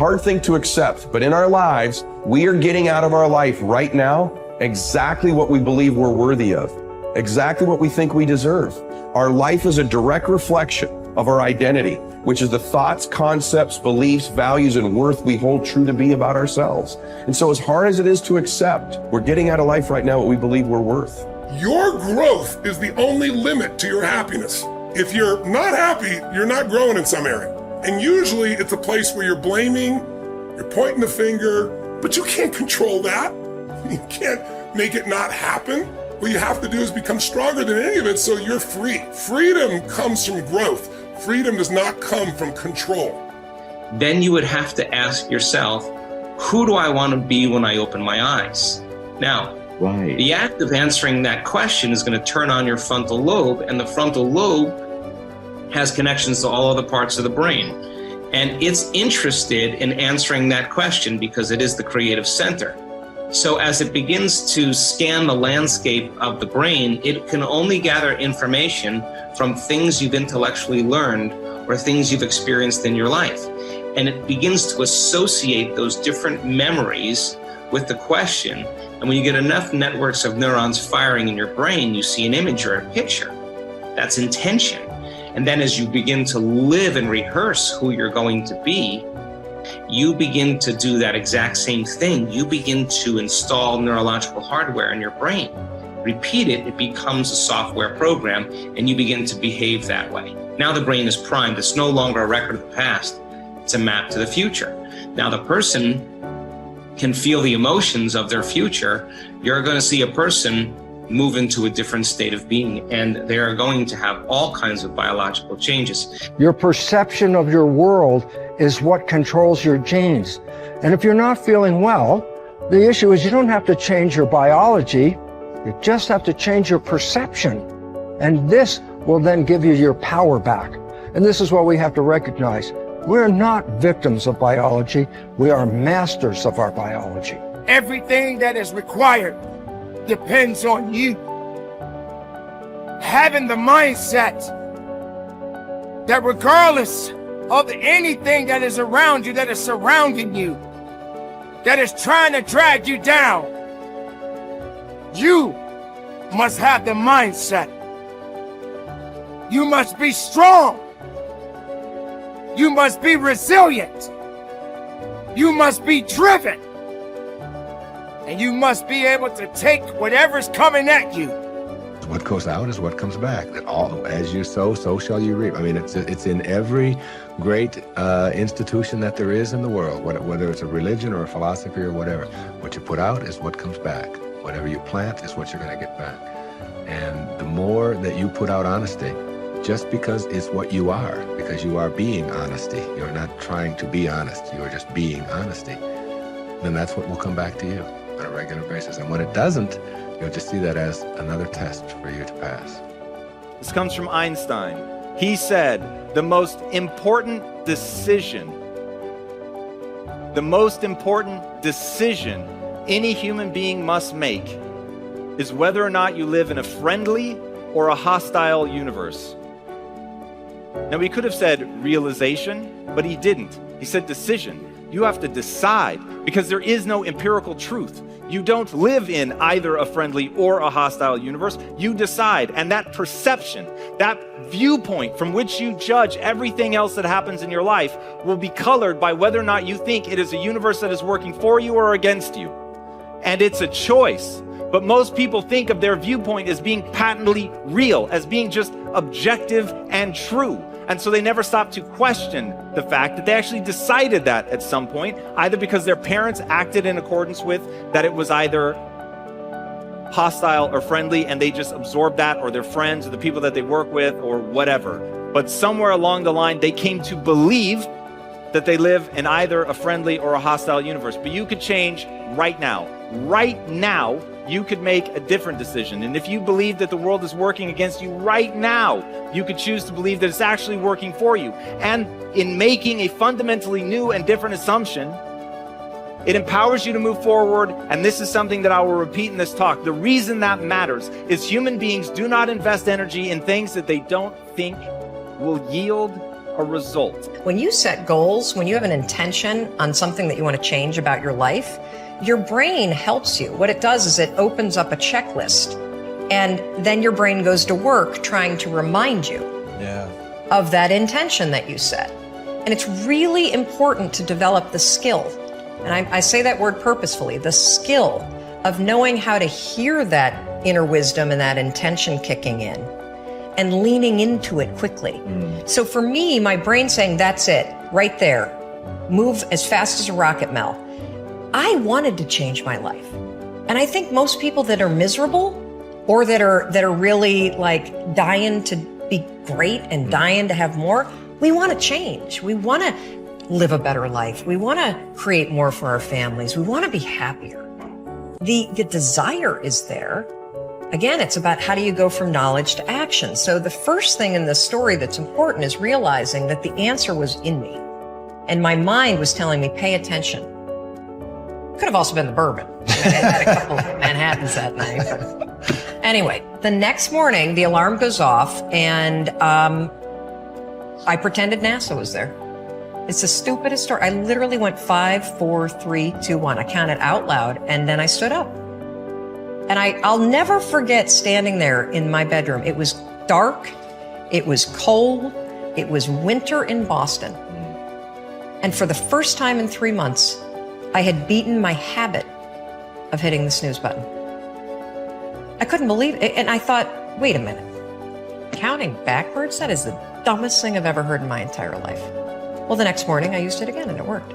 Hard thing to accept, but in our lives, we are getting out of our life right now exactly what we believe we're worthy of, exactly what we think we deserve. Our life is a direct reflection of our identity, which is the thoughts, concepts, beliefs, values, and worth we hold true to be about ourselves. And so as hard as it is to accept, we're getting out of life right now what we believe we're worth. Your growth is the only limit to your happiness. If you're not happy, you're not growing in some area. And usually it's a place where you're blaming, you're pointing the finger, but you can't control that. You can't make it not happen. What you have to do is become stronger than any of it so you're free. Freedom comes from growth. Freedom does not come from control. Then you would have to ask yourself, who do I want to be when I open my eyes? Now, the act of answering that question is going to turn on your frontal lobe, and the frontal lobe has connections to all other parts of the brain. And it's interested in answering that question because it is the creative center. So as it begins to scan the landscape of the brain, it can only gather information from things you've intellectually learned or things you've experienced in your life. And it begins to associate those different memories with the question. And when you get enough networks of neurons firing in your brain, you see an image or a picture. That's intention. And then as you begin to live and rehearse who you're going to be, you begin to do that exact same thing. You begin to install neurological hardware in your brain. Repeat it, it becomes a software program, and you begin to behave that way. Now the brain is primed. It's no longer a record of the past. It's a map to the future. Now the person can feel the emotions of their future. You're going to see a person move into a different state of being, and they are going to have all kinds of biological changes. Your perception of your world is what controls your genes. And if you're not feeling well, the issue is you don't have to change your biology, you just have to change your perception. And this will then give you your power back. And this is what we have to recognize. We're not victims of biology, we are masters of our biology. Everything that is required depends on you. Having the mindset that regardless of anything that is around you, that is surrounding you, that is trying to drag you down, you must have the mindset. You must be strong. You must be resilient. You must be driven. And you must be able to take whatever's coming at you. What goes out is what comes back. That all, as you sow, so shall you reap. I mean, it's in every great institution that there is in the world, whether it's a religion or a philosophy or whatever. What you put out is what comes back. Whatever you plant is what you're going to get back. And the more that you put out honesty, just because it's what you are, because you are being honesty, you're not trying to be honest, you are just being honesty, then that's what will come back to you on a regular basis. And when it doesn't, you'll just see that as another test for you to pass. This comes from Einstein. He said, the most important decision any human being must make is whether or not you live in a friendly or a hostile universe. Now, he could have said realization, but he didn't. He said decision. You have to decide, because there is no empirical truth. You don't live in either a friendly or a hostile universe. You decide, and that perception, that viewpoint from which you judge everything else that happens in your life will be colored by whether or not you think it is a universe that is working for you or against you. And it's a choice. But most people think of their viewpoint as being patently real, as being just objective and true. And so they never stop to question the fact that they actually decided that at some point, either because their parents acted in accordance with that it was either hostile or friendly, and they just absorbed that, or their friends or the people that they work with or whatever. But somewhere along the line, they came to believe that they live in either a friendly or a hostile universe. But you could change right now. Right now, you could make a different decision. And if you believe that the world is working against you right now, you could choose to believe that it's actually working for you. And in making a fundamentally new and different assumption, it empowers you to move forward. And this is something that I will repeat in this talk. The reason that matters is human beings do not invest energy in things that they don't think will yield a result. When you set goals, when you have an intention on something that you want to change about your life, your brain helps you. What it does is it opens up a checklist, and then your brain goes to work trying to remind you of that intention that you set. And it's really important to develop the skill, and I say that word purposefully, the skill of knowing how to hear that inner wisdom and that intention kicking in and leaning into it quickly. So for me, my brain saying, that's it, right there, move as fast as a rocket, Mel. I wanted to change my life. And I think most people that are miserable or that are really like dying to be great and dying to have more, we want to change. We want to live a better life. We want to create more for our families. We want to be happier. The desire is there. Again, it's about how do you go from knowledge to action. So the first thing in this story that's important is realizing that the answer was in me. And my mind was telling me, pay attention. Could have also been the bourbon. I had a couple of Manhattans that night. But anyway, the next morning, the alarm goes off, and I pretended NASA was there. It's the stupidest story. I literally went 5, 4, 3, 2, 1. I counted out loud, and then I stood up. And I'll never forget standing there in my bedroom. It was dark. It was cold. It was winter in Boston. And for the first time in 3 months, I had beaten my habit of hitting the snooze button. I couldn't believe it. And I thought, wait a minute. Counting backwards? That is the dumbest thing I've ever heard in my entire life. Well, the next morning I used it again and it worked.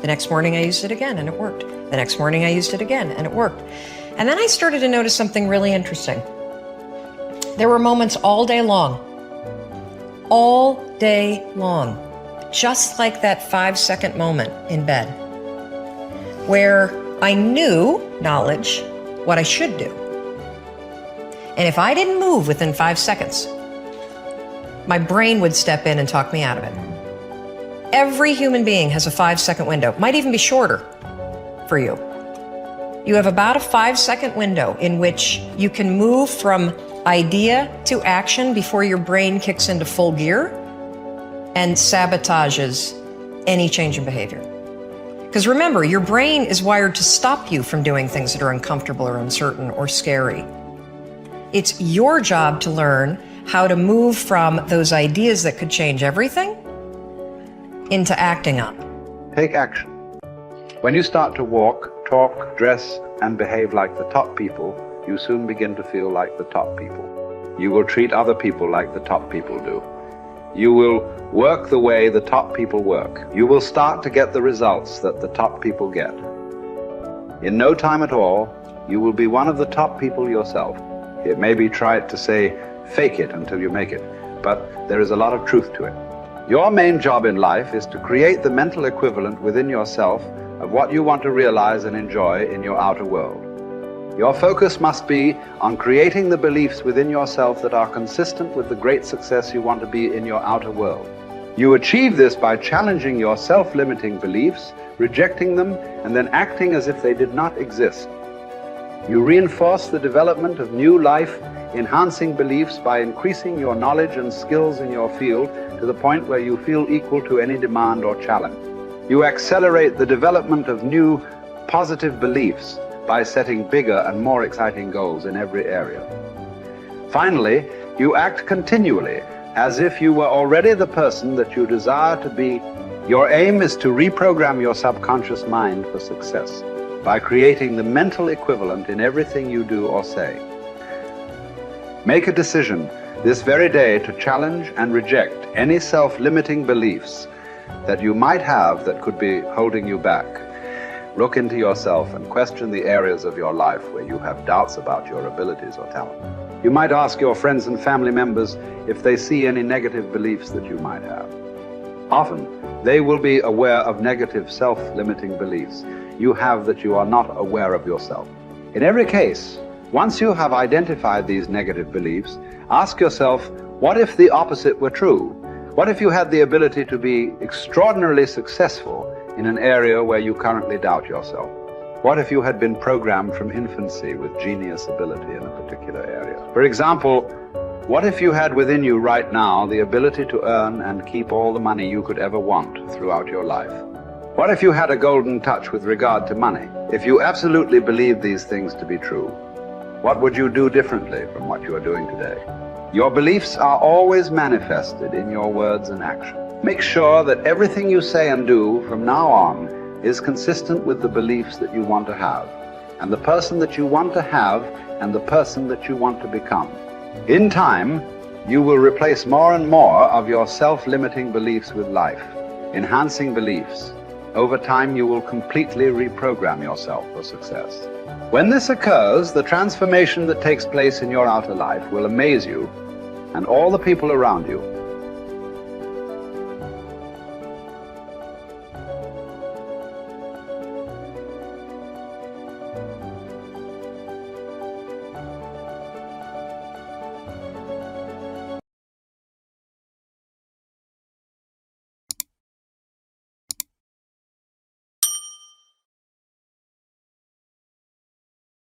The next morning I used it again and it worked. The next morning I used it again and it worked. And then I started to notice something really interesting. There were moments all day long, just like that 5-second moment in bed, where I knew, knowledge, what I should do. And if I didn't move within 5 seconds, my brain would step in and talk me out of it. Every human being has a 5-second window, might even be shorter for you. You have about a 5-second window in which you can move from idea to action before your brain kicks into full gear and sabotages any change in behavior. Because remember, your brain is wired to stop you from doing things that are uncomfortable or uncertain or scary. It's your job to learn how to move from those ideas that could change everything into acting on. Take action. When you start to walk, talk, dress, and behave like the top people, you soon begin to feel like the top people. You will treat other people like the top people do. You will work the way the top people work. You will start to get the results that the top people get. In no time at all, you will be one of the top people yourself. It may be trite to say, fake it until you make it, but there is a lot of truth to it. Your main job in life is to create the mental equivalent within yourself of what you want to realize and enjoy in your outer world. Your focus must be on creating the beliefs within yourself that are consistent with the great success you want to be in your outer world. You achieve this by challenging your self-limiting beliefs, rejecting them, and then acting as if they did not exist. You reinforce the development of new life-enhancing beliefs by increasing your knowledge and skills in your field to the point where you feel equal to any demand or challenge. You accelerate the development of new positive beliefs by setting bigger and more exciting goals in every area. Finally, you act continually as if you were already the person that you desire to be. Your aim is to reprogram your subconscious mind for success by creating the mental equivalent in everything you do or say. Make a decision this very day to challenge and reject any self-limiting beliefs that you might have that could be holding you back. Look into yourself and question the areas of your life where you have doubts about your abilities or talent. You might ask your friends and family members if they see any negative beliefs that you might have. Often, they will be aware of negative self-limiting beliefs you have that you are not aware of yourself. In every case, once you have identified these negative beliefs, ask yourself, what if the opposite were true? What if you had the ability to be extraordinarily successful in an area where you currently doubt yourself? What if you had been programmed from infancy with genius ability in a particular area? For example, What if you had within you right now the ability to earn and keep all the money you could ever want throughout your life? What if you had a golden touch with regard to money? If you absolutely believed these things to be true, what would you do differently from what you are doing today? Your beliefs are always manifested in your words and actions. Make sure that everything you say and do from now on is consistent with the beliefs that you want to have, and the person that you want to have, and the person that you want to become. In time, you will replace more and more of your self-limiting beliefs with life, enhancing beliefs. Over time, you will completely reprogram yourself for success. When this occurs, the transformation that takes place in your outer life will amaze you and all the people around you.